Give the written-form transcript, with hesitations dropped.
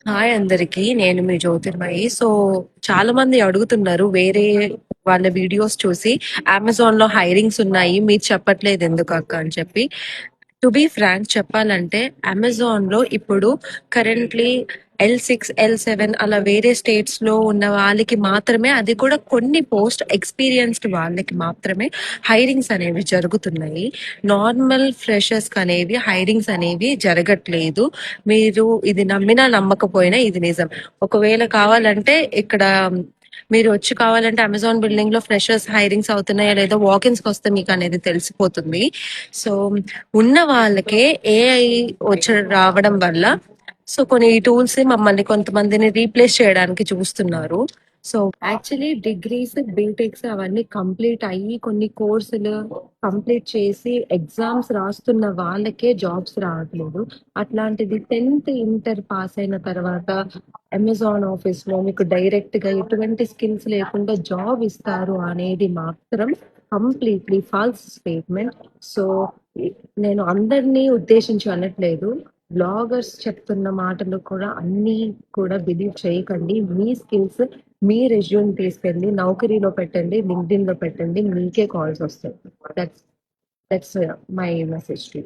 Hi అందరికి, నేను మీ Jyotirmayi. So చాలా మంది అడుగుతున్నారు వేరే వాళ్ళ వీడియోస్ చూసి అమెజాన్ లో హైరింగ్స్ ఉన్నాయి, మీరు చెప్పట్లేదు ఎందుకు అక్క అని చెప్పి. టు బి ఫ్రాంక్ చెప్పాలంటే, అమెజాన్ లో ఇప్పుడు కరెంట్లీ L6 L7 అలా వేరే స్టేట్స్ లో ఉన్న వాళ్ళకి మాత్రమే, అది కూడా కొన్ని పోస్ట్ ఎక్స్పీరియన్స్డ్ వాళ్ళకి మాత్రమే హైరింగ్స్ అనేవి జరుగుతున్నాయి. నార్మల్ ఫ్రెషర్స్ అనేవి హైరింగ్స్ అనేవి జరగట్లేదు. మీరు ఇది నమ్మినా నమ్మకపోయినా ఇది నిజం. ఒకవేళ కావాలంటే ఇక్కడ మీరు వచ్చి కావాలంటే అమెజాన్ బిల్డింగ్ లో ఫ్రెషర్స్ హైరింగ్స్ అవుతున్నాయా లేదా వాకిన్స్ వస్తే మీకు అనేది తెలిసిపోతుంది. సో ఉన్న వాళ్ళకే ఏఐ వచ్చి రావడం వల్ల సో కొన్ని టూల్స్ మమ్మల్ని కొంతమందిని రీప్లేస్ చేయడానికి చూస్తున్నారు. సో యాక్చువల్లీ డిగ్రీస్ బీటెక్స్ అవన్నీ కంప్లీట్ అయ్యి కొన్ని కోర్సులు కంప్లీట్ చేసి ఎగ్జామ్స్ రాస్తున్న వాళ్ళకే జాబ్స్ రావట్లేదు. అట్లాంటిది 10th ఇంటర్ పాస్ అయిన తర్వాత అమెజాన్ ఆఫీస్ లో మీకు డైరెక్ట్ గా ఎటువంటి స్కిల్స్ లేకుండా జాబ్ ఇస్తారు అనేది మాత్రం కంప్లీట్లీ ఫాల్స్ స్టేట్మెంట్. సో నేను అందరినీ ఉద్దేశించి అనట్లేదు. బ్లాగర్స్ చెప్తున్న మాటలు కూడా అన్ని కూడా బిలీవ్ చేయకండి. మీ స్కిల్స్, మీ రెజ్యూమ్ తీసుకెళ్ళి నౌకరీలో పెట్టండి, లింక్డ్ఇన్ లో పెట్టండి, మీకే కాల్స్ వస్తాయి. That's that's my message to you.